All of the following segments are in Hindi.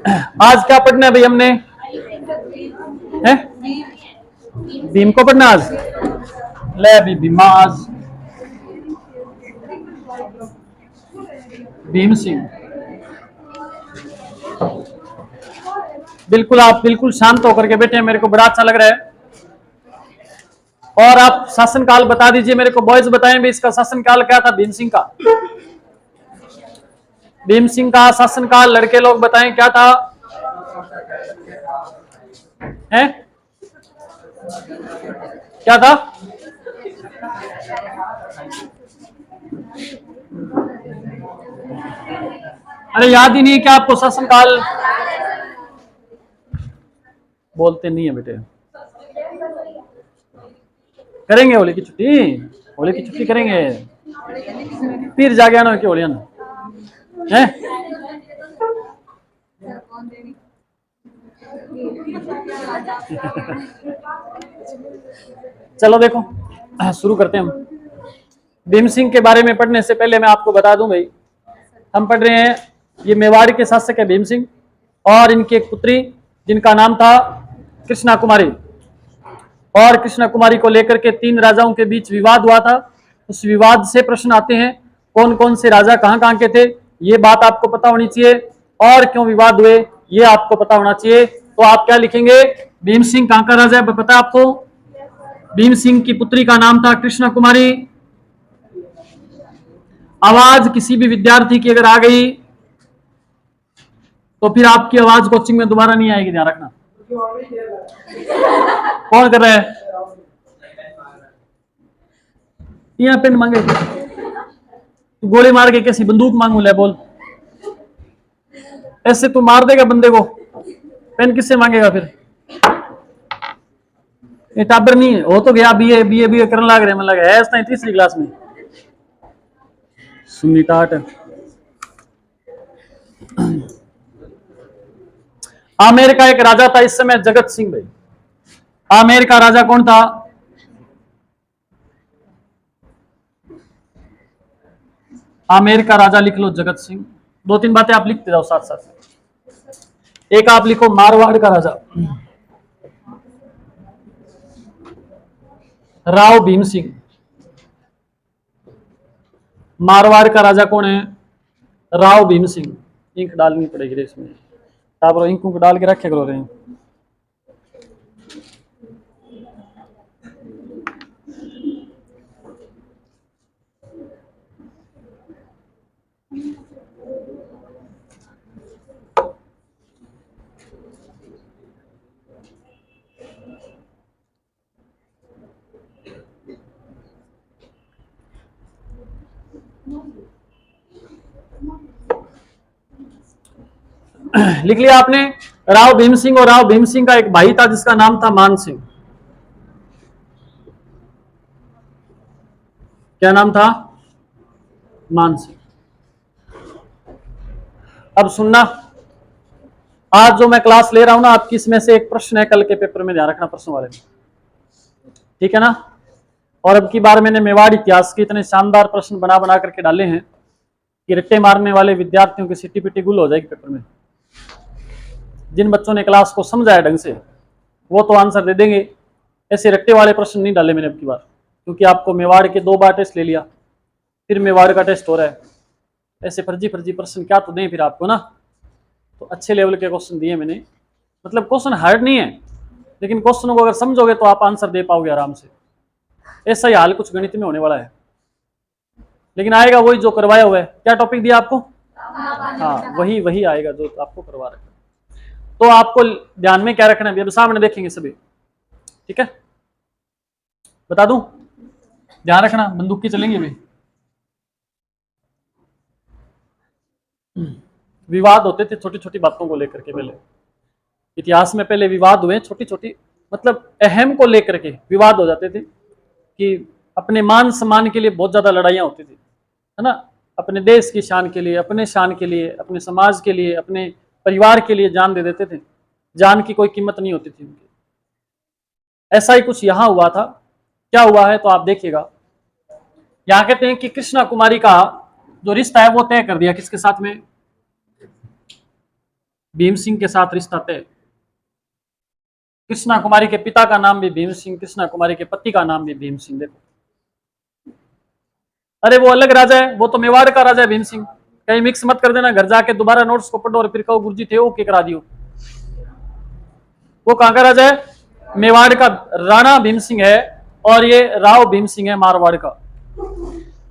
आज क्या पढ़ना है भाई हमने? है भीम को पढ़ना आज। ले अभी भीमा आज भीम सिंह। बिल्कुल आप बिल्कुल शांत होकर के बैठे हैं, मेरे को बड़ा अच्छा लग रहा है। और आप शासनकाल बता दीजिए मेरे को, बॉयज बताएं भी इसका शासनकाल क्या था भीम सिंह का। भीम सिंह का शासनकाल लड़के लोग बताएं क्या था? हैं? क्या था? अरे याद ही नहीं है क्या आपको शासनकाल? बोलते नहीं है बेटे। करेंगे होली की छुट्टी, होली की छुट्टी करेंगे, फिर जाके आना कि होलिया है। चलो देखो शुरू करते हैं हम। भीम सिंह के बारे में पढ़ने से पहले मैं आपको बता दूं भाई, हम पढ़ रहे हैं ये मेवाड़ के शासक है भीम सिंह और इनकी एक पुत्री जिनका नाम था कृष्णा कुमारी। और कृष्णा कुमारी को लेकर के 3 राजाओं के बीच विवाद हुआ था। उस विवाद से प्रश्न आते हैं कौन कौन से राजा कहां के थे, ये बात आपको पता होनी चाहिए। और क्यों विवाद हुए ये आपको पता होना चाहिए। तो आप क्या लिखेंगे? भीम सिंह कहां का राजा है पता है आपको? भीम सिंह की पुत्री का नाम था कृष्णा कुमारी। आवाज किसी भी विद्यार्थी की अगर आ गई तो फिर आपकी आवाज कोचिंग में दोबारा नहीं आएगी, ध्यान रखना। कौन कर रहा है? यहाँ पेन मांगे तू गोली मार के कैसी बंदूक मांगू? ले बोल, ऐसे तू मार देगा बंदे को, पेन किससे मांगेगा फिर? ये टाबर नहीं है, हो तो गया बीए बीए बीए करने लग रहे हैं, मतलब है इसने 3री क्लास में सुन्नी टाट। आमेर का एक राजा था इस समय जगत सिंह भाई। आमेर का राजा कौन था? आमेर का राजा लिख लो जगत सिंह। 2-3 बातें आप लिखते जाओ साथ साथ। एक आप लिखो मारवाड़ का राजा राव भीम सिंह। मारवाड़ का राजा कौन है? राव भीम सिंह। इंक डालनी पड़ेगी इसमें, आप इंक को डाल के रखे करो रहे हैं। लिख लिया आपने? राव भीम सिंह, और राव भीम सिंह का एक भाई था जिसका नाम था मान सिंह। क्या नाम था? मान सिंह। अब सुनना, आज जो मैं क्लास ले रहा हूं ना आपकी, इसमें से एक प्रश्न है कल के पेपर में, ध्यान रखना प्रश्न वाले में, ठीक है ना। और अब की बार मैंने मेवाड़ इतिहास के इतने शानदार प्रश्न बना बना करके डाले हैं कि रट्टे मारने वाले विद्यार्थियों की सिटी पिटी गुल हो जाएगी पेपर में। जिन बच्चों ने क्लास को समझा है ढंग से वो तो आंसर दे देंगे, ऐसे रट्टे वाले प्रश्न नहीं डाले मैंने अब की बार, क्योंकि आपको मेवाड़ के 2 बार टेस्ट ले लिया, फिर मेवाड़ का टेस्ट हो रहा है। ऐसे फर्जी फर्जी प्रश्न क्या तो दें फिर आपको ना। तो अच्छे लेवल के क्वेश्चन दिए मैंने, मतलब क्वेश्चन हार्ड नहीं है, लेकिन क्वेश्चनों को अगर समझोगे तो आप आंसर दे पाओगे आराम से। ऐसा ही हाल कुछ गणित में होने वाला है, लेकिन आएगा वही जो करवाया हुआ है। क्या टॉपिक दिया आपको? हाँ वही वही आएगा जो आपको करवा रखा है। तो आपको ध्यान में क्या रखना है, अब सामने देखेंगे सभी, ठीक है। बता दूं, ध्यान रखना, बंदूक की चलेंगे भी। विवाद होते थे छोटी छोटी बातों को लेकर के, पहले इतिहास में पहले विवाद हुए छोटी छोटी, मतलब अहम को लेकर के विवाद हो जाते थे कि अपने मान सम्मान के लिए बहुत ज्यादा लड़ाइयां होती थी, है ना। अपने देश की शान के लिए, अपने शान के लिए, अपने समाज के लिए, अपने परिवार के लिए जान दे देते थे। जान की कोई कीमत नहीं होती थी उनकी। ऐसा ही कुछ यहां हुआ था। क्या हुआ है तो आप देखिएगा। यहां कहते हैं कि कृष्णा कुमारी का जो रिश्ता है वो तय कर दिया किसके साथ में? भीम सिंह के साथ रिश्ता तय। कृष्णा कुमारी के पिता का नाम भी भीम सिंह, कृष्णा कुमारी के पति का नाम भी भीम सिंह। देखो, अरे वो अलग राजा है, वो तो मेवाड़ का राजा है भीम सिंह। कहीं मिक्स मत कर देना, घर जाके दोबारा नोट्स को पढ़ो और फिर कहो गुरुजी थे वो के करा दियो। वो कहां का राजा है? मेवाड़ का राणा भीम सिंह है, और ये राव भीम सिंह है मारवाड़ का।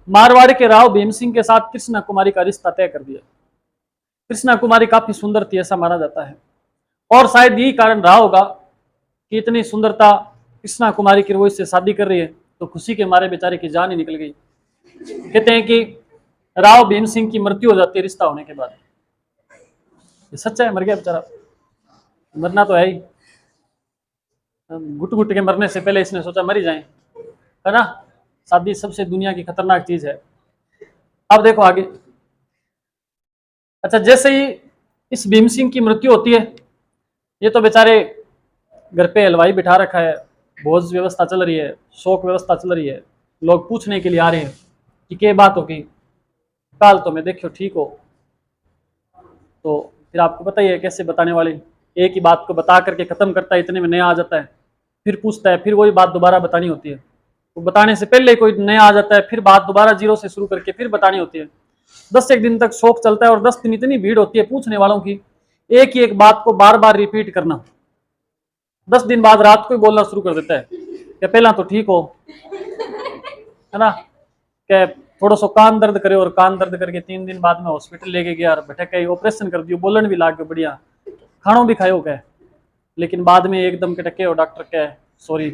मारवाड़ के राव भीम सिंह के साथ कृष्णा कुमारी का रिश्ता तय कर दिया। कृष्णा कुमारी काफी सुंदर थी ऐसा माना जाता है, और शायद यही कारण रहा होगा कि इतनी सुंदरता कृष्णा कुमारी की वो इससे शादी कर रही है, तो खुशी के मारे बेचारे की जान ही निकल गई। कहते हैं कि राव भीम सिंह की मृत्यु हो जाती है रिश्ता होने के बाद। ये सच्चा है, मर गया बेचारा, मरना तो है ही। घुट घुट के मरने से पहले इसने सोचा मर ही जाए, है ना। शादी सबसे दुनिया की खतरनाक चीज है। अब देखो आगे। अच्छा, जैसे ही इस भीम सिंह की मृत्यु होती है, ये तो बेचारे घर पे हलवाई बिठा रखा है, भोज व्यवस्था चल रही है, शोक व्यवस्था चल रही है, लोग पूछने के लिए आ रहे हैं कि क्या बात होगी, काल तो मैं देखियो ठीक हो। तो फिर आपको पता ही है कैसे बताने वाले, एक ही बात को बता करके खत्म करता है, इतने में नया आ जाता है, फिर पूछता है, फिर वही बात दोबारा बतानी होती है। वो बताने से पहले कोई नया आ जाता है, फिर बात दोबारा जीरो से शुरू करके फिर बतानी होती है। 10 दिन तक शोक चलता है, और 10 दिन इतनी भीड़ होती है पूछने वालों की, एक ही एक बात को बार बार रिपीट करना। 10 दिन बाद रात को ही बोलना शुरू कर देता है कि पहला तो ठीक हो, है ना, क्या थोड़ा सा कान दर्द करे, और कान दर्द करके 3 दिन बाद में हॉस्पिटल लेके गया और बैठे कहीं ऑपरेशन कर दियो, बोलन भी लाग गए बढ़िया, खानों भी खायो कह, लेकिन बाद में एकदम के टके और डॉक्टर कह सॉरी।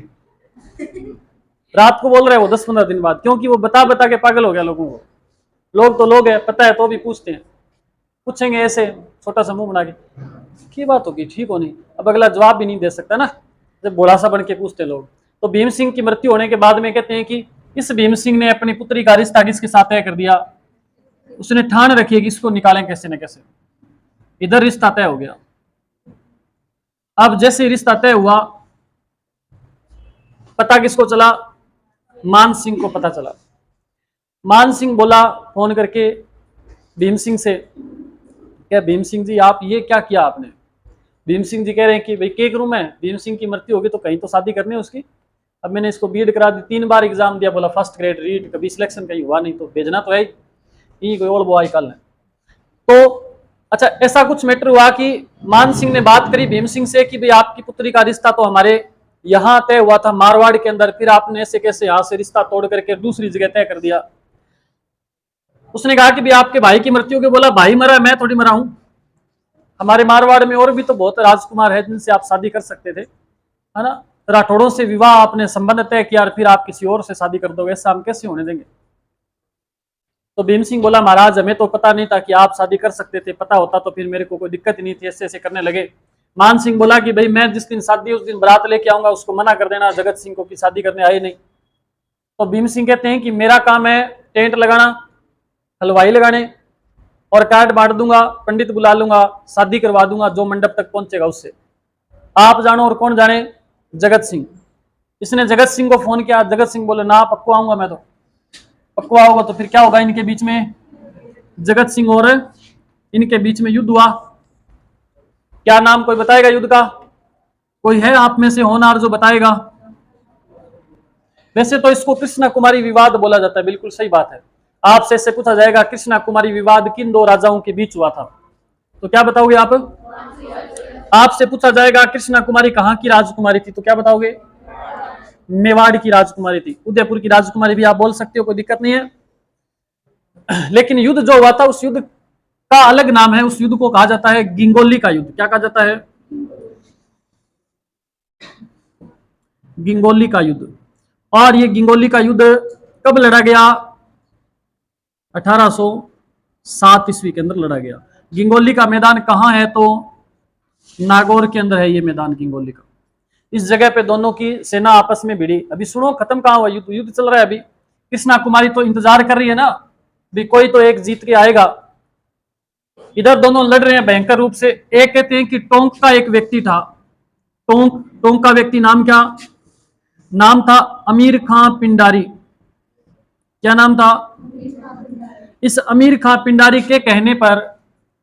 रात को बोल रहे हैं वो 10-15 दिन बाद, क्योंकि वो बता बता के पागल हो गया लोगों को। लोग तो लोग है, पता है तो भी पूछते हैं, पूछेंगे ऐसे छोटा सा मुंह बना के बात होगी ठीक हो नहीं, अब अगला जवाब भी नहीं दे सकता ना, जब भोला सा बन के पूछते लोग। तो भीम सिंह की मृत्यु होने के बाद में कहते हैं कि इस भीम सिंह ने अपनी पुत्री का रिश्ता किसके साथ तय कर दिया, उसने ठान रखी है कि इसको निकालें कैसे न कैसे। इधर रिश्ता तय हो गया। अब जैसे रिश्ता तय हुआ, पता किसको चला? मान सिंह को पता चला। मान सिंह बोला फोन करके भीम सिंह से, क्या भीम सिंह जी आप ये क्या किया आपने? भीम सिंह जी कह रहे हैं कि भाई क्या करूं मैं, भीम सिंह की मृत्यु होगी तो कहीं तो शादी करनी है उसकी। अब मैंने इसको बीएड करा दी, 3 बार एग्जाम दिया, बोला फर्स्ट ग्रेड रीड, कभी सिलेक्शन कहीं हुआ नहीं, तो भेजना तो है ही, कोई और बॉय कल है। तो अच्छा, ऐसा कुछ मैटर हुआ कि मान सिंह ने बात करी भीम सिंह से कि भाई आपकी पुत्री का रिश्ता तो हमारे यहाँ तय हुआ था मारवाड़ के अंदर, फिर आपने ऐसे कैसे यहाँ से रिश्ता तोड़ करके दूसरी जगह तय कर दिया। उसने कहा कि भाई आपके भाई की मृत्यु के, बोला भाई मरा, मैं थोड़ी मरा हूं, हमारे मारवाड़ में और भी तो बहुत राजकुमार है जिनसे आप शादी कर सकते थे, है ना। राठौड़ों से विवाह आपने संबंध तय किया और फिर आप किसी और से शादी कर दोगे, ऐसा हम कैसे होने देंगे। तो भीम सिंह बोला महाराज हमें तो पता नहीं था कि आप शादी कर सकते थे, पता होता तो फिर मेरे को कोई दिक्कत ही नहीं थी, ऐसे ऐसे करने लगे। मान सिंह बोला कि भाई मैं जिस दिन शादी उस दिन बारात लेके आऊंगा, उसको मना कर देना जगत सिंह को कि शादी करने आए नहीं। तो भीम सिंह कहते हैं कि मेरा काम है टेंट लगाना, हलवाई लगाने, और कार्ड बांट दूंगा, पंडित बुला लूंगा, शादी करवा दूंगा, जो मंडप तक पहुंचेगा उससे। आप जानो और कौन जाने? जगत सिंह। इसने जगत सिंह को फोन किया, जगत सिंह बोले ना पक्को आऊंगा मैं, तो पक्को आओगे तो फिर क्या होगा इनके बीच में? जगत सिंह और इनके बीच में युद्ध हुआ। क्या नाम कोई बताएगा युद्ध का? कोई है आप में से होनहार जो बताएगा? वैसे तो इसको कृष्णा कुमारी विवाद बोला जाता है, बिल्कुल सही बात है। आपसे इससे पूछा जाएगा कृष्णा कुमारी विवाद किन 2 राजाओं के बीच हुआ था, तो क्या बताओगे आप? आपसे पूछा जाएगा कृष्णा कुमारी कहाँ की राजकुमारी थी, तो क्या बताओगे? मेवाड़ की राजकुमारी थी। उदयपुर की राजकुमारी भी आप बोल सकते हो, कोई दिक्कत नहीं है। लेकिन युद्ध जो हुआ था उस युद्ध का अलग नाम है, उस युद्ध को कहा जाता है गिंगोली का युद्ध। क्या कहा जाता है? गिंगोली का युद्ध। और ये गिंगोली का युद्ध कब लड़ा गया? 1807 ईस्वी के अंदर लड़ा गया। गिंगोली का मैदान कहाँ है? तो नागौर के अंदर है ये मैदान गिंगोली का। इस जगह पे दोनों की सेना आपस में भिड़ी। अभी सुनो, खत्म कहाँ हुआ युद्ध? युद्ध चल रहा है अभी। कृष्णा कुमारी तो इंतजार कर रही है ना, भी कोई तो एक जीत के आएगा। इधर दोनों लड़ रहे हैं भयंकर रूप से। एक कहते हैं कि टोंक का एक व्यक्ति था, टोंक का व्यक्ति नाम क्या? नाम था अमीर खां पिंडारी। क्या नाम था? इस अमीर खां पिंडारी के कहने पर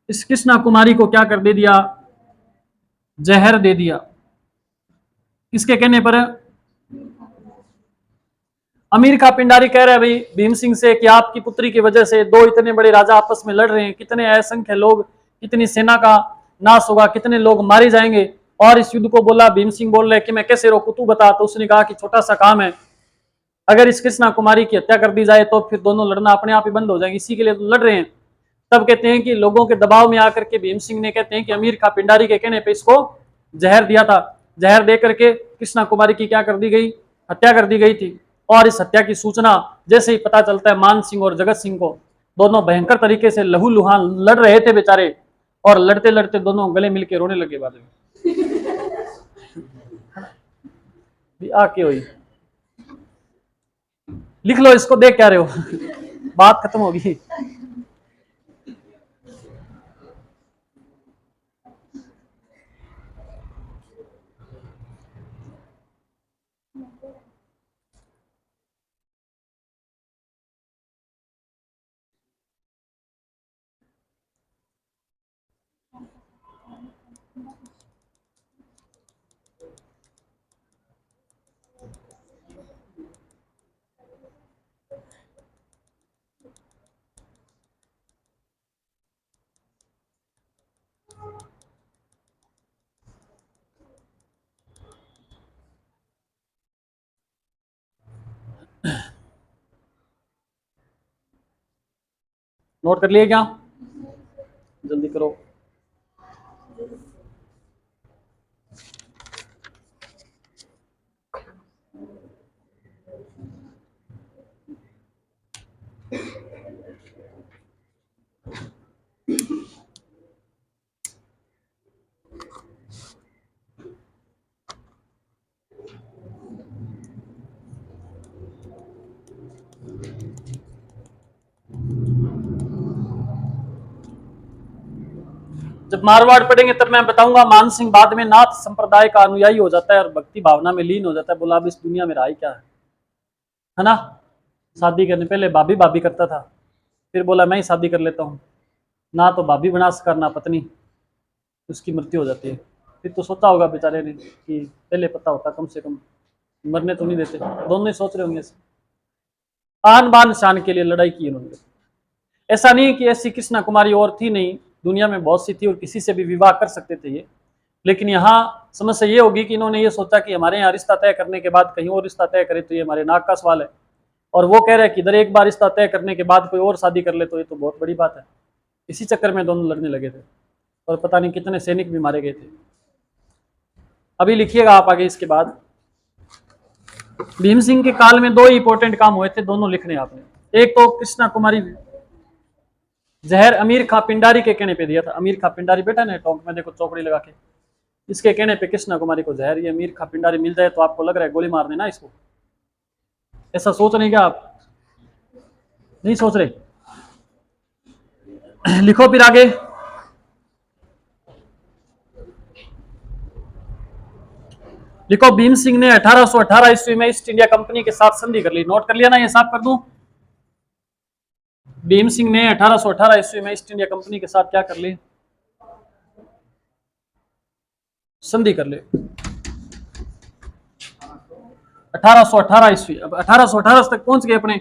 इस कृष्णा कुमारी को क्या कर दे दिया? जहर दे दिया। किसके कहने पर? अमीर खां पिंडारी कह रहे हैं भाई भीम सिंह से कि आपकी पुत्री की वजह से दो इतने बड़े राजा आपस में लड़ रहे हैं, कितने असंख्य लोग, कितनी सेना का नाश होगा, कितने लोग मारे जाएंगे। और इस युद्ध को बोला, भीम सिंह बोल रहे कि मैं कैसे रोकूं, तू बता। तो उसने कहा कि छोटा सा काम है, अगर इस कृष्णा कुमारी की हत्या कर दी जाए तो फिर दोनों लड़ना अपने आप ही बंद हो जाएंगे, इसी के लिए तो लड़ रहे हैं। तब कहते हैं कि लोगों के दबाव में आकर के भीम सिंह ने, कहते हैं कि अमीर खां पिंडारी के कहने पे इसको जहर दिया था। जहर दे करके कृष्णा कुमारी की क्या कर दी गई? हत्या कर दी गई थी। और इस हत्या की सूचना जैसे ही पता चलता है मान सिंह और जगत सिंह को, दोनों भयंकर तरीके से लहूलुहान लड़ रहे थे बेचारे, और लड़ते लड़ते दोनों गले मिलके रोने लगे। बाद में आके हुई, लिख लो इसको, देख क्या रहे हो बात खत्म होगी। नोट कर लिए क्या? जल्दी करो। जब मारवाड़ पढ़ेंगे तब मैं बताऊंगा मान सिंह बाद में नाथ संप्रदाय का अनुयायी हो जाता है और भक्ति भावना में लीन हो जाता है। बोला अब इस दुनिया में रहा ही क्या है ना। शादी करने पहले भाभी भाभी करता था, फिर बोला मैं ही शादी कर लेता हूँ, ना तो भाभी बना सका ना पत्नी, उसकी मृत्यु हो जाती है। फिर तो सोचा होगा बेचारे ने कि पहले पता होता कम से कम, मरने तो नहीं देते। दोनों ही सोच रहे होंगे, आन बान शान के लिए लड़ाई की उन्होंने। ऐसा नहीं कि ऐसी कृष्णा कुमारी और थी नहीं, दुनिया में बहुत सी थी और किसी से भी विवाह कर सकते थे ये। लेकिन यहाँ समस्या ये होगी कि इन्होंने ये सोचा कि हमारे यहाँ रिश्ता तय करने के बाद कहीं और रिश्ता तय करे तो ये हमारे नाक का सवाल है। और वो कह रहे हैं कि इधर एक बार रिश्ता तय करने के बाद कोई और शादी कर ले तो ये तो बहुत बड़ी बात है। इसी चक्कर में दोनों लड़ने लगे थे और पता नहीं कितने सैनिक भी मारे गए थे। अभी लिखिएगा आप आगे इसके बाद। भीम सिंह के काल में दो इंपॉर्टेंट काम हुए थे, दोनों लिखने आपने। एक तो कृष्णा कुमारी जहर अमीर खां पिंडारी के कहने पे दिया था। अमीर खां पिंडारी बैठा ना टोंक में, देखो चौकड़ी लगा के, इसके कहने पे कृष्णा कुमारी को जहर, ये अमीर खां पिंडारी मिल जाए तो आपको लग रहा है गोली मार देना इसको, ऐसा सोच रहे क्या आप? नहीं सोच रहे? लिखो फिर आगे। लिखो भीम सिंह ने 1818 ईस्वी में ईस्ट इंडिया कंपनी के साथ संधि कर ली। नोट कर लिया ना, ये साफ कर दूं। भीम सिंह ने 1818 ईस्वी में ईस्ट इंडिया कंपनी के साथ क्या कर ली? संधि कर ले। 1818 ईस्वी, अब 1818 तक पहुंच गए अपने,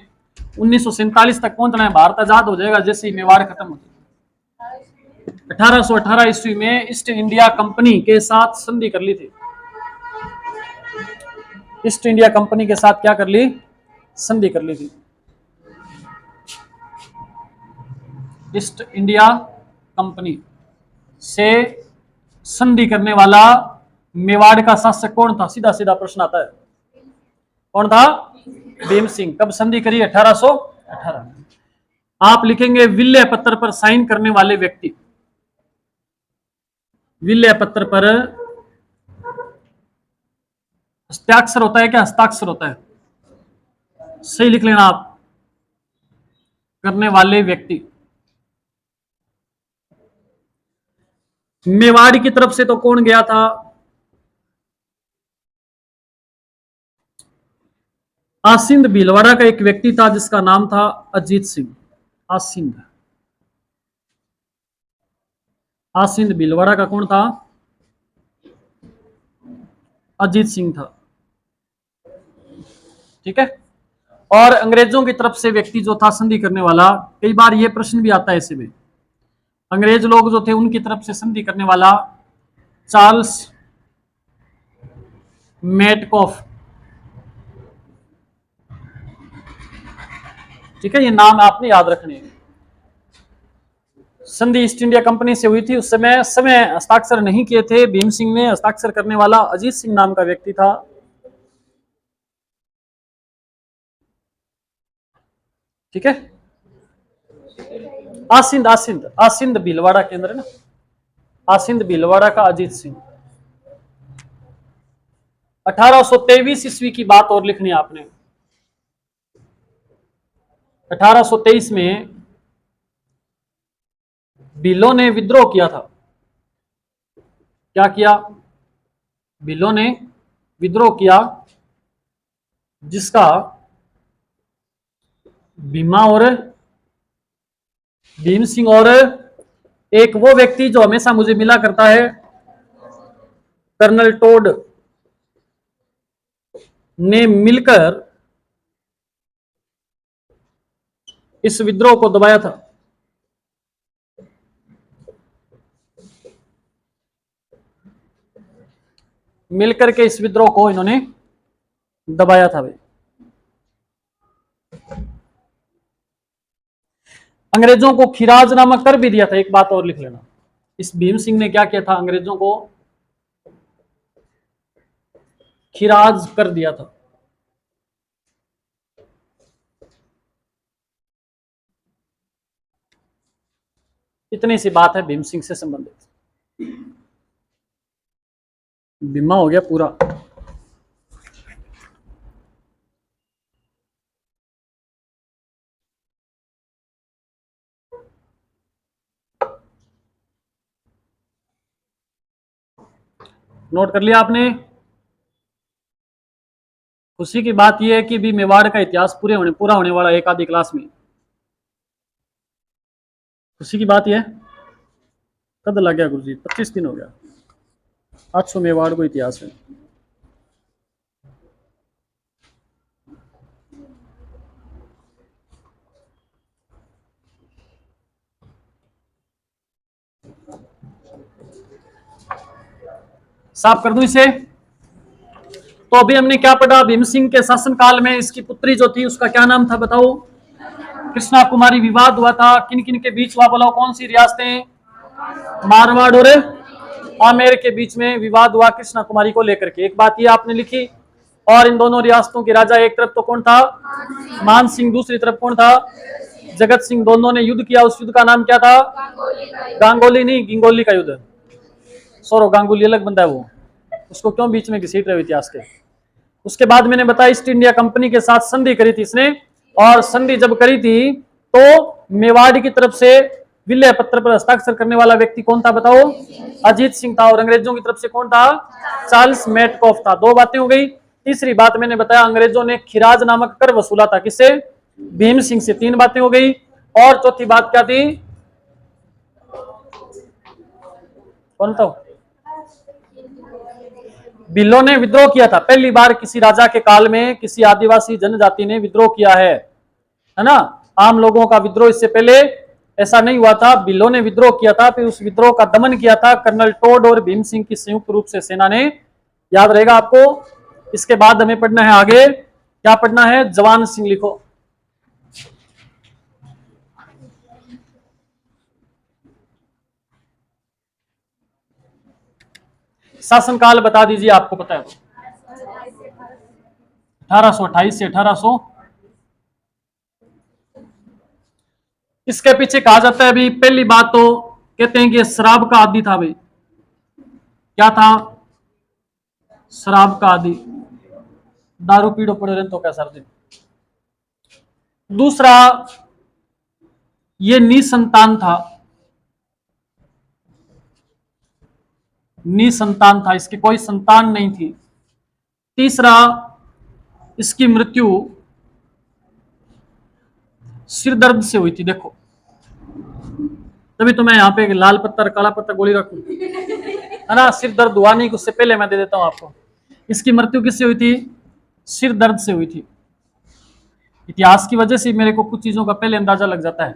1947 तक पहुंचना है। भारत आजाद हो जाएगा जैसे ही मेवाड़ खत्म हो जाएगा। 1818 ईस्वी में ईस्ट इंडिया कंपनी के साथ संधि कर ली थी। ईस्ट इंडिया कंपनी के साथ क्या कर ली? संधि कर ली थी। ईस्ट इंडिया कंपनी से संधि करने वाला मेवाड़ का शासक कौन था? सीधा सीधा प्रश्न आता है, कौन था? भीम सिंह। कब संधि करी? 1818। आप लिखेंगे विल्य पत्र पर साइन करने वाले व्यक्ति। विल्य पत्र पर हस्ताक्षर होता है क्या? हस्ताक्षर होता है, सही लिख लेना आप। करने वाले व्यक्ति। मेवाड़ की तरफ से तो कौन गया था? आसिंद भीलवाड़ा का एक व्यक्ति था जिसका नाम था अजीत सिंह। आसिंद, आसिंद भीलवाड़ा का कौन था? अजीत सिंह था। ठीक है। और अंग्रेजों की तरफ से व्यक्ति जो था संधि करने वाला, कई बार ये प्रश्न भी आता है ऐसे में, अंग्रेज लोग जो थे उनकी तरफ से संधि करने वाला चार्ल्स मेटकॉफ। ठीक है, ये नाम आपने याद रखने हैं। संधि ईस्ट इंडिया कंपनी से हुई थी, उस समय हस्ताक्षर नहीं किए थे भीम सिंह ने, हस्ताक्षर करने वाला अजीत सिंह नाम का व्यक्ति था। ठीक है। आसिंद आसिंद आसिंद भीलवाड़ा के अंदर है ना, आसिंद भीलवाड़ा का अजीत सिंह। 1823 ईस्वी की बात और लिखनी है आपने। 1823 में भीलों ने विद्रोह किया था। क्या किया? भीलों ने विद्रोह किया, जिसका भीमा और भीम सिंह और एक वो व्यक्ति जो हमेशा मुझे मिला करता है, कर्नल टोड, ने मिलकर इस विद्रोह को दबाया था। मिलकर के इस विद्रोह को इन्होंने दबाया था भाई। अंग्रेजों को खिराज नामक कर भी दिया था। एक बात और लिख लेना, इस भीम सिंह ने क्या किया था? अंग्रेजों को खिराज कर दिया था। इतनी सी बात है भीम सिंह से संबंधित। बीमा हो गया पूरा। नोट कर लिया आपने? खुशी की बात यह है कि भी मेवाड़ का इतिहास पूरा होने वाला एक आधी क्लास में। खुशी की बात यह है, कद लग गया गुरुजी? 25 दिन हो गया। 800 मेवाड़ को इतिहास है। साफ कर दूं इसे। तो अभी हमने क्या पढ़ा? भीम सिंह के शासनकाल में इसकी पुत्री जो थी उसका क्या नाम था बताओ? कृष्णा कुमारी। विवाद हुआ था किन किन के बीच हुआ बोलो? कौन सी रियासतें? मारवाड़ और आमेर के बीच में विवाद हुआ कृष्णा कुमारी को लेकर के। एक बात ये आपने लिखी। और इन दोनों रियासतों के राजा एक तरफ तो कौन था? मान सिंह। दूसरी तरफ कौन था? जगत सिंह। दोनों ने युद्ध किया। उस युद्ध का नाम क्या था? गांगोली नहीं, गिंगोली का युद्ध। सौरव गांगुली अलग बंदा है वो, उसको क्यों बीच में घसीट रहे हो इतिहास के? उसके बाद मैंने बताया ईस्ट इंडिया कंपनी के साथ संधि करी थी इसने, और संधि जब करी थी तो मेवाड़ की तरफ से विलय पत्र पर हस्ताक्षर करने वाला व्यक्ति कौन था बताओ? अजीत सिंह था। और अंग्रेजों की तरफ से कौन था? चार्ल्स मेटकॉफ था। दो बातें हो गई। तीसरी बात मैंने बताया, अंग्रेजों ने खिराज नामक कर वसूला था। किससे? भीम सिंह से। तीन बातें हो गई। और चौथी बात क्या थी? कौन था? भीलों ने विद्रोह किया था। पहली बार किसी राजा के काल में किसी आदिवासी जनजाति ने विद्रोह किया है ना? आम लोगों का विद्रोह इससे पहले ऐसा नहीं हुआ था। भीलों ने विद्रोह किया था, फिर उस विद्रोह का दमन किया था कर्नल टोड और भीम सिंह की संयुक्त रूप से सेना ने। याद रहेगा आपको। इसके बाद हमें पढ़ना है आगे। क्या पढ़ना है? जवान सिंह लिखो। शासनकाल बता दीजिए, आपको पता है तो। 1828 से 1800। इसके पीछे कहा जाता है अभी पहली बात तो कहते हैं कि शराब का आदी था भाई। क्या था? शराब का आदी। दारू पीड़ो पड़े रहे तो कैसा दिन। दूसरा, ये निसंतान था। निसंतान था, इसकी कोई संतान नहीं थी। तीसरा, इसकी मृत्यु सिर दर्द से हुई थी। देखो, तभी तो मैं यहाँ पे लाल पत्थर काला पत्थर गोली रखूं, है ना? सिर दर्द हुआ नहीं, उससे पहले मैं दे देता हूं आपको। इसकी मृत्यु किससे हुई थी? सिर दर्द से हुई थी। इतिहास की वजह से मेरे को कुछ चीजों का पहले अंदाजा लग जाता है।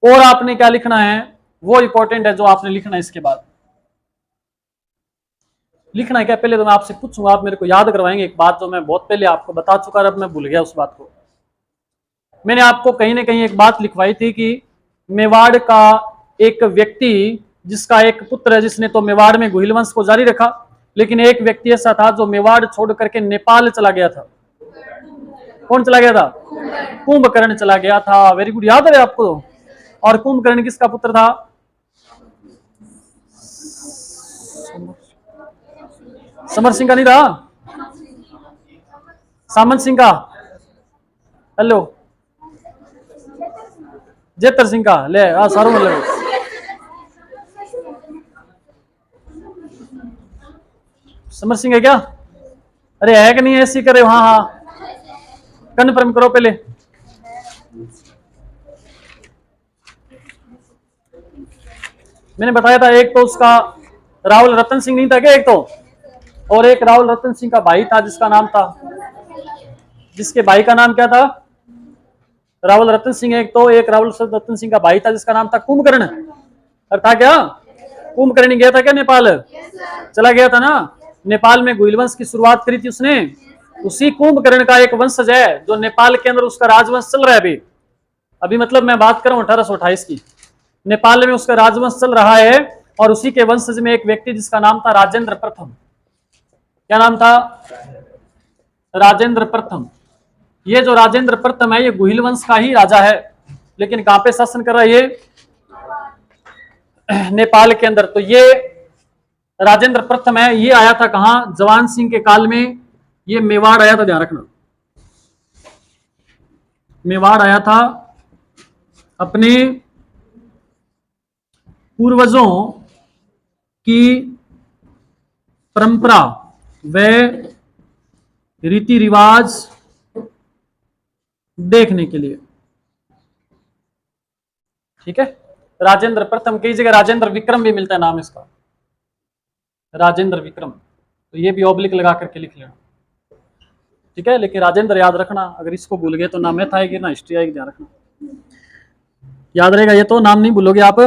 और आपने क्या लिखना है वो इंपॉर्टेंट है, जो आपने लिखना है इसके बाद लिखना है क्या, पहले तो मैं आपसे पूछूंगा, आप मेरे को याद करवाएंगे एक बात जो मैं बहुत पहले आपको बता चुका, अब मैं भूल गया उस बात को। मैंने आपको कहीं ना कहीं एक बात लिखवाई थी कि मेवाड़ का एक व्यक्ति जिसका एक पुत्र है, जिसने तो मेवाड़ में गुहिल वंश को जारी रखा, लेकिन एक व्यक्ति ऐसा था जो मेवाड़ छोड़ करके नेपाल चला गया था। कौन चला गया था? कुंभकर्ण चला गया था। वेरी गुड, याद है आपको। और कुंभकर्ण किसका पुत्र था? समर सिंह का नहीं था, सामंत सिंह का, हेलो, जेतर सिंह का। ले सारू मतलब समर सिंह है क्या? अरे है कि नहीं, ऐसी करे। हाँ हाँ, कन्फर्म करो पहले। मैंने बताया था एक तो उसका राहुल रतन सिंह नहीं था क्या एक तो, और एक राहुल रतन सिंह का भाई था जिसका नाम था, जिसके भाई का नाम क्या था? राहुल रतन सिंह एक तो, एक राहुल रतन सिंह का भाई था जिसका नाम था कुंभकर्ण। और था क्या? कुंभकर्ण गया था क्या नेपाल? चला गया था ना। नेपाल में गुहिल वंश की शुरुआत करी थी उसने। उसी कुंभकर्ण का एक वंशज है जो नेपाल के अंदर उसका राजवंश चल रहा है अभी। अभी मतलब मैं बात कर रहा हूं 1828 की। नेपाल में उसका राजवंश चल रहा है, और उसी के वंशज में एक व्यक्ति जिसका नाम था राजेंद्र प्रथम। क्या नाम था? राजेंद्र प्रथम। ये जो राजेंद्र प्रथम है ये गुहिल वंश का ही राजा है, लेकिन कहां पे शासन कर रहा है ये? नेपाल के अंदर। तो ये राजेंद्र प्रथम है, ये आया था कहां? जवान सिंह के काल में ये मेवाड़ आया था, ध्यान रखना। मेवाड़ आया था अपने पूर्वजों की परंपरा व रीति रिवाज देखने के लिए। ठीक है, राजेंद्र प्रथम, कई जगह राजेंद्र विक्रम भी मिलता है नाम इसका, राजेंद्र विक्रम। तो ये भी ऑब्लिक लगा करके लिख लेना। ठीक है, लेकिन राजेंद्र याद रखना, अगर इसको भूल गए तो ना मैथ आएगी ना हिस्ट्री आएगी, ध्यान रखना। याद रहेगा ये तो, नाम नहीं भूलोगे आप,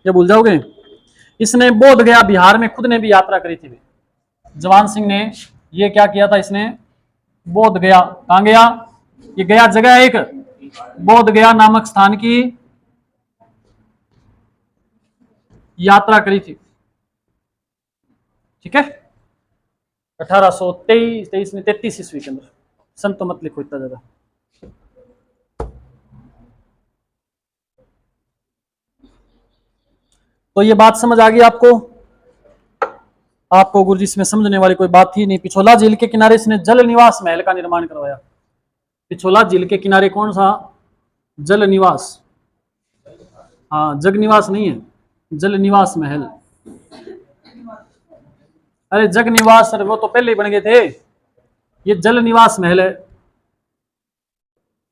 ये भूल जाओगे। इसने बोध गया बिहार में खुद ने भी यात्रा करी थी जवान सिंह ने। ये क्या किया था इसने? बोध गया। कहां गया? ये गया जगह एक, बोध गया नामक स्थान की यात्रा करी थी। ठीक है, 1823 में 33 ईस्वी के अंदर। सन तो मत लिखो इतना ज्यादा। तो ये बात समझ आ गई आपको? आपको गुरुजी इसमें समझने वाली कोई बात थी नहीं। पिछोला झील के किनारे इसने जल निवास महल का निर्माण करवाया। पिछोला झील के किनारे कौन सा? जल निवास। हाँ, जग निवास नहीं है, जल निवास महल। अरे जग निवास सर वो तो पहले ही बन गए थे, ये जल निवास महल है।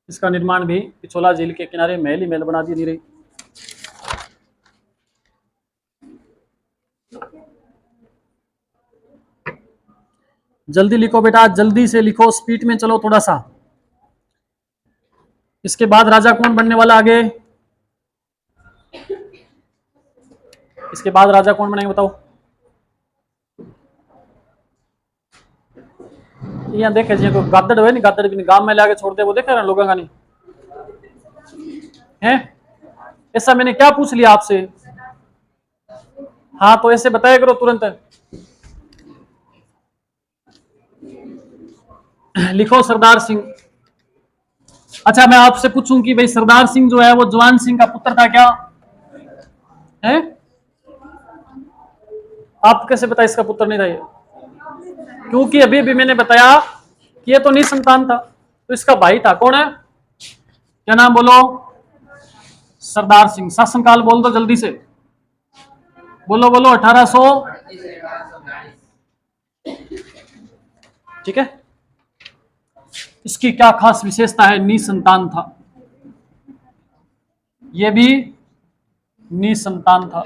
इसका निर्माण भी पिछोला झील के किनारे महल ही महल बना दिए नहीं रही। जल्दी लिखो बेटा, जल्दी से लिखो, स्पीड में चलो थोड़ा सा। इसके बाद राजा कौन बनने वाला आगे? इसके बाद राजा कौन बनेंगे बताओ? यहाँ देखे जी को गादड़ है नहीं, गादड़ भी नहीं गांव में लाके छोड़ दे, वो देखा लोगों का नहीं है। ऐसा मैंने क्या पूछ लिया आपसे? हाँ तो ऐसे बताया करो तुरंत। लिखो सरदार सिंह। अच्छा मैं आपसे पूछूं कि भाई सरदार सिंह जो है वो जवान सिंह का पुत्र था क्या है? आप कैसे बताया इसका पुत्र नहीं था ये? क्योंकि अभी भी मैंने बताया कि ये तो निसंतान था, तो इसका भाई था। कौन है? क्या नाम बोलो? सरदार सिंह। शासनकाल बोल दो जल्दी से, बोलो बोलो। 1800। ठीक है, इसकी क्या खास विशेषता है? निसंतान था, यह भी निसंतान था।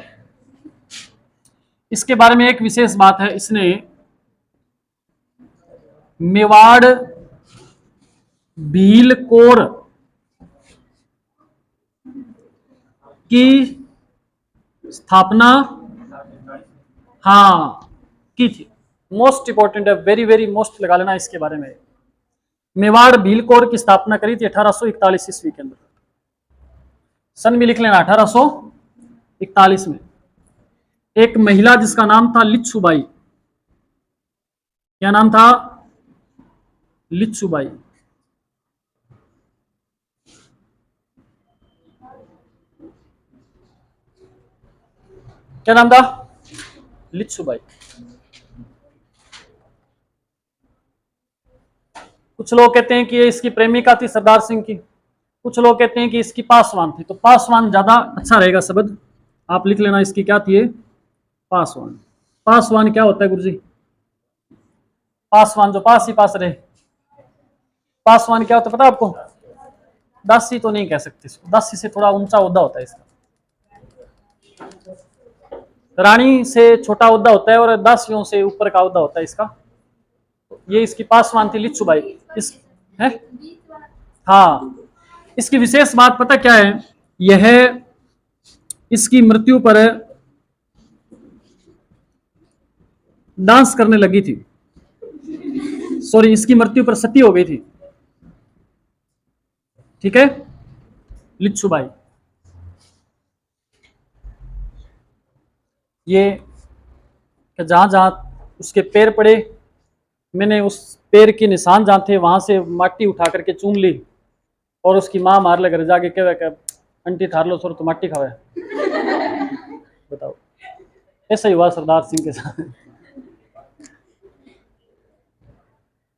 इसके बारे में एक विशेष बात है, इसने मेवाड़ भील कोर की स्थापना हाँ की थी। मोस्ट इंपॉर्टेंट है, वेरी वेरी मोस्ट लगा लेना इसके बारे में। मेवाड़ भील कोर की स्थापना करी थी 1841 ईस्वी के अंदर। सन भी लिख लेना 1841 में। एक महिला जिसका नाम था लिच्छूबाई। क्या नाम था? लिच्छूबाई। क्या नाम था? लिच्छूबाई। कुछ लोग कहते हैं कि ये इसकी प्रेमिका थी सरदार सिंह की, कुछ लोग कहते हैं कि इसकी पासवान थी। तो पासवान ज्यादा अच्छा रहेगा शब्द, आप लिख लेना इसकी क्या थी? पासवान। पासवान क्या होता है गुरुजी? पासवान जो पास ही पास रहे। पासवान क्या होता है पता आपको? दासी तो नहीं कह सकते इसको, दासी से थोड़ा ऊंचा ओहदा होता है इसका। रानी से छोटा ओहदा होता है और दासियों से ऊपर का ओहदा होता है इसका। ये इसकी पासवान थी लिच्छूबाई। इस है हाँ, इसकी विशेष बात पता क्या है? यह इसकी मृत्यु पर डांस करने लगी थी। सॉरी, इसकी मृत्यु पर सती हो गई थी। ठीक है, लिच्छूबाई। ये जहां जहां उसके पैर पड़े, मैंने उस पैर के निशान जहां थे वहां से माटी उठा करके चूम ली, और उसकी माँ मार ले घर जाके कह अंटी थार लो सर तो माटी खावे। बताओ, ऐसा ही हुआ सरदार सिंह के साथ।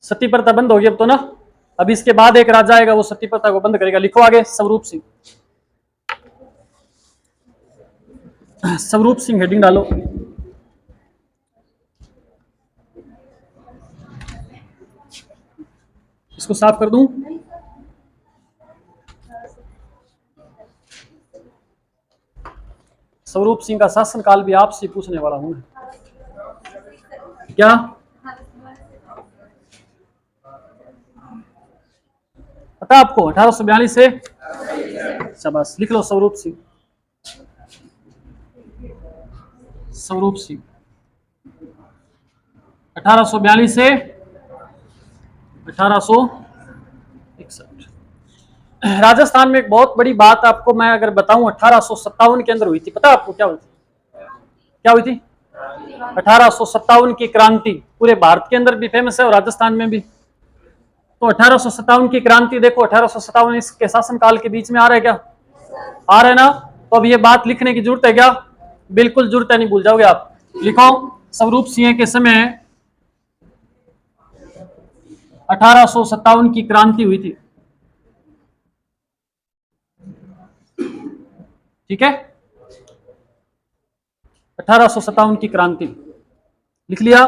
सती प्रथा बंद होगी अब तो ना। अब इसके बाद एक राजा आएगा, वो सती प्रथा को बंद करेगा। लिखो आगे, स्वरूप सिंह। स्वरूप सिंह हेडिंग डालो। इसको साफ कर दूं? स्वरूप सिंह का शासनकाल भी आपसे पूछने वाला हूं। क्या पता आपको? 1842 से। शाबाश, लिख लो स्वरूप सिंह। स्वरूप सिंह 1842 से 1861। राजस्थान में एक बहुत बड़ी बात आपको मैं अगर बताऊं, 1857 के अंदर हुई थी। पता आपको क्या हुई थी? क्या हुई थी? 1857 की क्रांति पूरे भारत के अंदर भी फेमस है और राजस्थान में भी। तो 1857 की क्रांति देखो, 1857 इसके शासनकाल के बीच में आ रहा है क्या? आ रहा है ना। तो अब ये बात लिखने की जरूरत है क्या? बिल्कुल जरूरत है, नहीं भूल जाओगे आप। लिखो, स्वरूप सिंह के समय 1857 की क्रांति हुई थी। ठीक है, 1857 की क्रांति लिख लिया।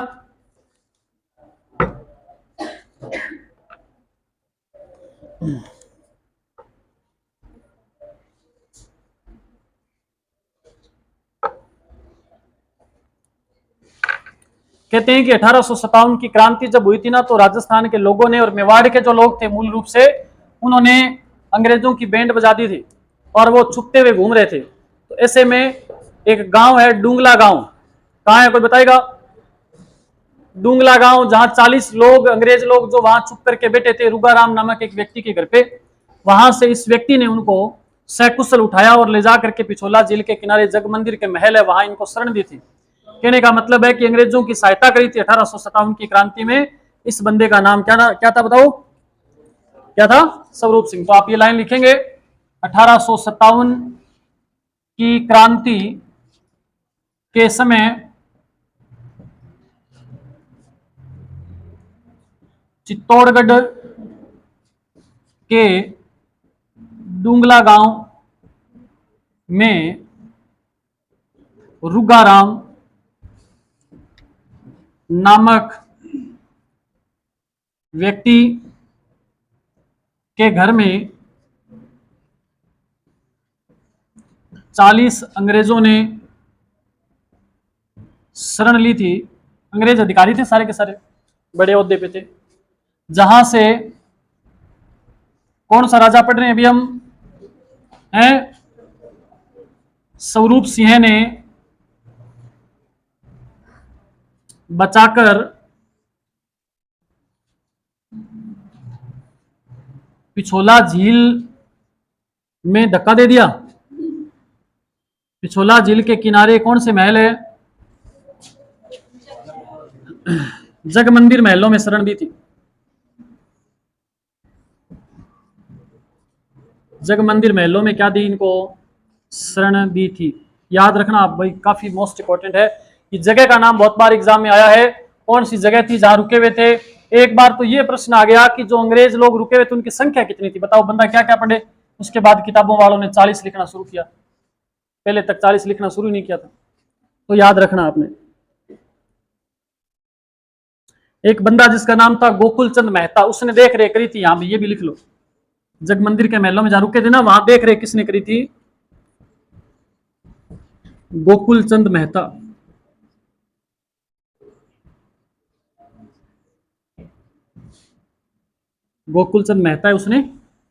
कहते हैं कि 1857 की क्रांति जब हुई थी ना, तो राजस्थान के लोगों ने और मेवाड़ के जो लोग थे मूल रूप से, उन्होंने अंग्रेजों की बैंड बजा दी थी और वो छुपते हुए घूम रहे थे। तो ऐसे में एक गांव है डूंगला गांव। कहाँ है, कोई बताएगा? डूंगला गांव, जहां 40 लोग अंग्रेज लोग जो वहां छुप करके बैठे थे रुगाराम नामक एक व्यक्ति के घर पे। वहां से इस व्यक्ति ने उनको सकुशल उठाया और ले जा करके पिछोला झील के किनारे जग मंदिर के महल है वहां इनको शरण दी थी। कहने का मतलब है कि अंग्रेजों की सहायता करी थी 1857 की क्रांति में। इस बंदे का नाम क्या था बताओ? क्या था? स्वरूप सिंह। तो आप ये लाइन लिखेंगे, 1857 की क्रांति के समय चित्तौड़गढ़ के डूंगला गांव में रुगाराम नामक व्यक्ति के घर में 40 अंग्रेजों ने शरण ली थी। अंग्रेज अधिकारी थे सारे के सारे, बड़े ओहदे पे थे। जहां से कौन सा राजा पढ़ रहे हैं अभी हम हैं, स्वरूप सिंह ने बचाकर पिछोला झील में धक्का दे दिया। पिछोला झील के किनारे कौन से महल है? जग मंदिर महलों में शरण दी थी। जग मंदिर महलों में क्या दी इनको? शरण दी थी। याद रखना आप भाई, काफी मोस्ट इंपॉर्टेंट है। कि जगह का नाम बहुत बार एग्जाम में आया है। कौन सी जगह थी जहां रुके हुए थे? एक बार तो ये प्रश्न आ गया कि जो अंग्रेज लोग रुके हुए थे उनकी संख्या कितनी थी। बताओ बंदा क्या क्या पढ़े। उसके बाद किताबों वालों ने 40 लिखना शुरू किया, पहले तक 40 लिखना शुरू नहीं किया था। तो याद रखना आपने। एक बंदा जिसका नाम था गोकुल चंद मेहता, उसने देख रेख करी थी। यहां भी ये भी लिख लो, जग मंदिर के महलों में जहां रुके थे ना, वहां देख रेख किसने करी थी? गोकुल चंद मेहता। गोकुल चंद मेहता है, उसने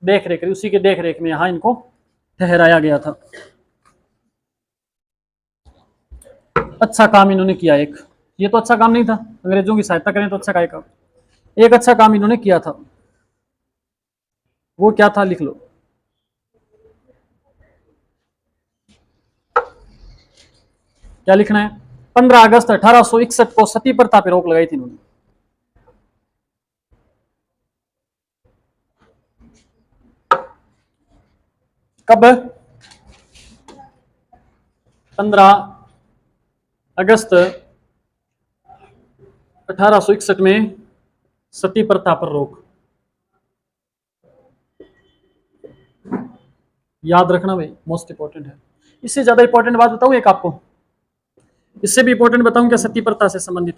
देख रेख करी। उसी के देख रेख में यहां इनको ठहराया गया था। अच्छा काम इन्होंने किया एक। ये तो अच्छा काम नहीं था, अंग्रेजों की सहायता करें तो अच्छा काय काम। एक अच्छा काम इन्होंने किया था, वो क्या था लिख लो। क्या लिखना है? 15 अगस्त 1861 को सती प्रथा पर रोक लगाई थी इन्होंने। कब? 15 अगस्त 1861 में सती प्रथा पर रोक। याद रखना भाई, मोस्ट इंपॉर्टेंट है। इससे ज्यादा इंपॉर्टेंट बात बताऊं एक आपको, इससे भी इंपॉर्टेंट बताऊं क्या सती प्रथा से संबंधित?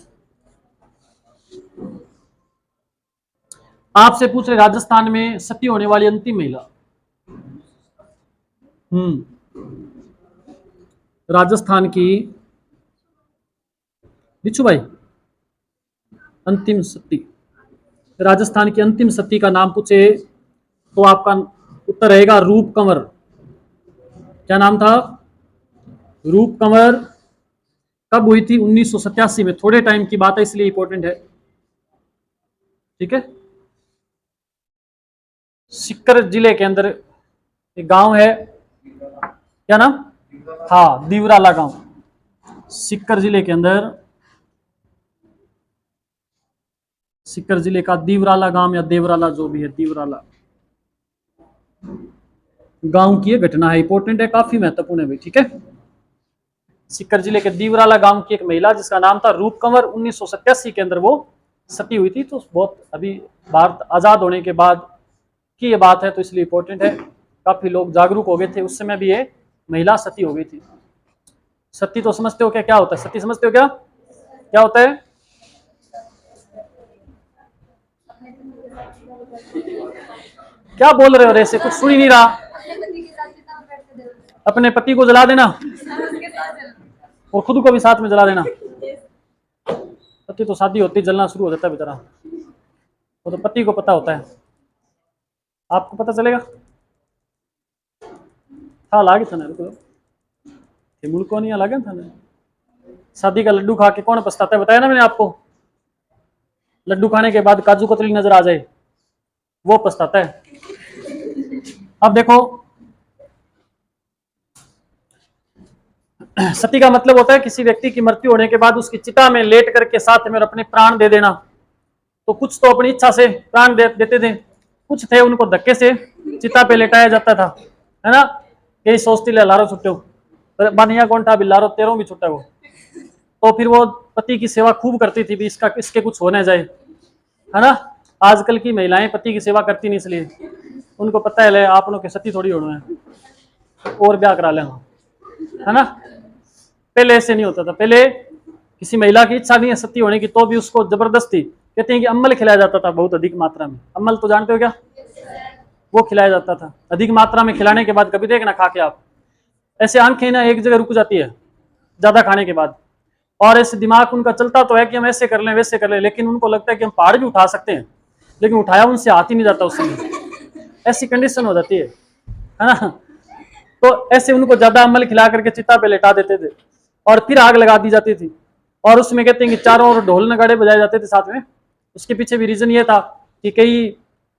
आपसे पूछ रहे राजस्थान में सती होने वाली अंतिम महिला। राजस्थान की बिच्छू भाई अंतिम सती, राजस्थान की अंतिम सती का नाम पूछे तो आपका उत्तर रहेगा रूप कंवर। क्या नाम था? रूप कंवर। कब हुई थी? 1987 में। थोड़े टाइम की बात है इसलिए इंपॉर्टेंट है, ठीक है। सीकर जिले के अंदर एक गांव है, क्या नाम? हाँ, दीवराला गांव। सीकर जिले के अंदर, सीकर जिले का दीवराला गांव या देवराला जो भी है, दीवराला गांव की घटना है, इंपॉर्टेंट है, काफी महत्वपूर्ण है भाई, ठीक है। सीकर जिले के दीवराला गांव की एक महिला जिसका नाम था रूप कंवर, 1987 के अंदर वो सती हुई थी। तो बहुत अभी भारत आजाद होने के बाद की ये बात है, तो इसलिए इंपॉर्टेंट है। काफी लोग जागरूक हो गए थे उस समय भी, ये महिला सती हो गई थी। सती तो समझते हो क्या क्या होता है? सती समझते हो क्या क्या होता है? क्या बोल रहे हो रे, ऐसे कुछ सुन ही नहीं रहा। अपने पति को जला देना और खुद को भी साथ में जला देना। पति तो शादी होती जलना शुरू हो जाता है बेचारा, वो तो पति को पता होता है, आपको पता चलेगा। था लागे था ना मुल्को नहीं लागे था ना। शादी का लड्डू खा के कौन पछताता है? बताया ना मैंने आपको, लड्डू खाने के बाद काजू कतली नजर आ जाए वो पछताता है। अब देखो, सती का मतलब होता है किसी व्यक्ति की मृत्यु होने के बाद उसकी चिता में लेट करके साथ में अपने प्राण दे देना। तो कुछ तो अपनी इच्छा से प्राण देते थे, कुछ थे उनको धक्के से चिता पे लेटाया जाता था, है ना। कई सोचती ले लारो छुट्टे बानिया कौन था बिल्लारो तेरों भी छुट्टा वो। तो फिर वो पति की सेवा खूब करती थी भी इसका इसके कुछ होने जाए, है ना। आजकल की महिलाएं पति की सेवा करती नहीं, इसलिए उनको पता है ले आप लोग के सती थोड़ी होना है और ब्याह करा ले, है ना। पहले ऐसे नहीं होता था। पहले किसी महिला की इच्छा नहीं है सती होने की तो भी उसको जबरदस्ती, कहते हैं कि अम्मल खिलाया जाता था बहुत अधिक मात्रा में। अम्मल तो जानते हो क्या? वो खिलाया जाता था अधिक मात्रा में। खिलाने के बाद कभी देखना खा के आप ऐसे आंखें ना एक जगह रुक जाती है ज्यादा खाने के बाद, और ऐसे दिमाग उनका चलता तो है कि हम ऐसे कर लें वैसे कर लें, लेकिन उनको लगता है कि हम पहाड़ भी उठा सकते हैं। लेकिन उठाया उनसे हाथ ही नहीं जाता उस समय, ऐसी कंडीशन हो जाती है ना। तो ऐसे उनको ज्यादा अमल खिला करके चिता पे लेटा देते थे और फिर आग लगा दी जाती थी। और उसमें कहते हैं कि चारों ओर ढोल नगाड़े बजाए जाते थे साथ में। उसके पीछे भी रीजन ये था कि कई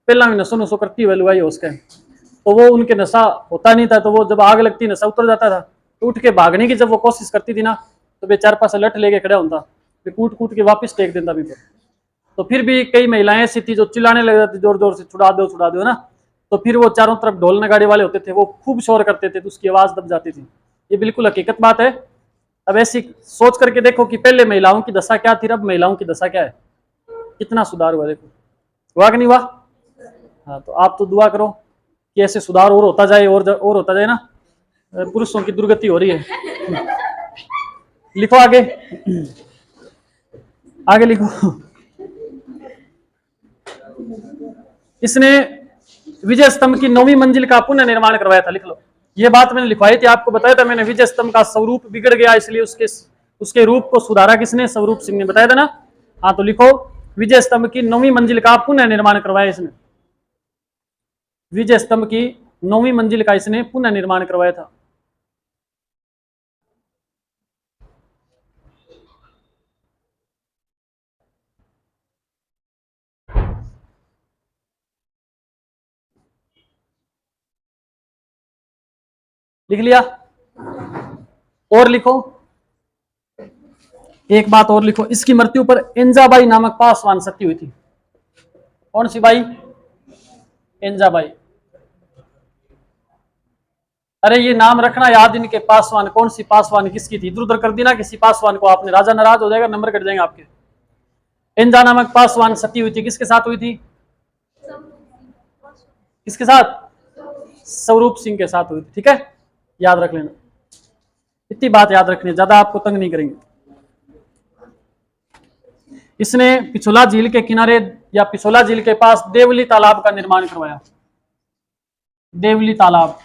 पहला में नशो नशो करती हुई लुगाई हो उसके, तो वो उनके नशा होता नहीं था, तो वो जब आग लगती नशा उतर जाता था, तो उठ के भागने की जब वो कोशिश करती थी ना, तो वे 4-5 लठ लेके खड़ा होता, फिर कूट कूट के वापस टेक देता भी। तो फिर भी कई महिलाएं ऐसी थी जो चिल्लाने लग जाती जोर जोर से, छुड़ा दो ना। तो फिर वो चारों तरफ ढोल नगाड़े वाले होते थे, वो खूब शोर करते थे, तो उसकी आवाज दब जाती थी। ये बिल्कुल हकीकत बात है। अब ऐसी सोच करके देखो कि पहले महिलाओं की दशा क्या थी, अब महिलाओं की दशा क्या है, कितना सुधार हुआ। देखो हुआ कि नहीं हुआ? हाँ, तो आप तो दुआ करो कि ऐसे सुधार और होता जाए, और होता जाए ना। पुरुषों की दुर्गति हो रही है। लिखो आगे, आगे लिखो। इसने विजय स्तंभ की 9वीं मंजिल का पुनः निर्माण करवाया था। लिख लो, ये बात मैंने लिखवाई थी, आपको बताया था मैंने, विजय स्तंभ का स्वरूप बिगड़ गया, इसलिए उसके रूप को सुधारा किसने? स्वरूप सिंह ने, बताया था ना। हाँ, तो लिखो, विजय स्तंभ की 9वीं मंजिल का पुनः निर्माण करवाया इसने। विजय स्तंभ की 9वीं मंजिल का इसने पुनः निर्माण करवाया था। लिख लिया? और लिखो, एक बात और लिखो, इसकी मृत्यु पर एंजाबाई नामक पासवान सती हुई थी। कौन सी बाई? एंजाबाई। अरे ये नाम रखना याद, इनके पासवान, कौन सी पासवान किसकी थी, इधर उधर कर दी ना किसी पासवान को आपने, राजा नाराज हो जाएगा, नंबर कट जाएंगे आपके। एंजा नामक पासवान सती हुई थी, किसके साथ हुई थी? किसके साथ? स्वरूप सिंह के साथ हुई थी। ठीक है, याद रख लेना, इतनी बात याद रखनी, ज्यादा आपको तंग नहीं करेंगे। इसने पिछोला झील के किनारे या पिछोला झील के पास देवली तालाब का निर्माण करवाया। देवली तालाब,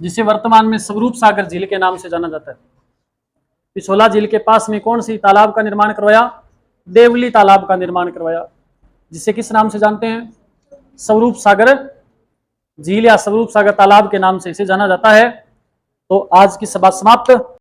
जिसे वर्तमान में स्वरूप सागर झील के नाम से जाना जाता है। पिछोला झील के पास में कौन सी तालाब का निर्माण करवाया? देवली तालाब का निर्माण करवाया, जिसे किस नाम से जानते हैं? स्वरूप सागर झील या स्वरूप सागर तालाब के नाम से इसे जाना जाता है। तो आज की सभा समाप्त।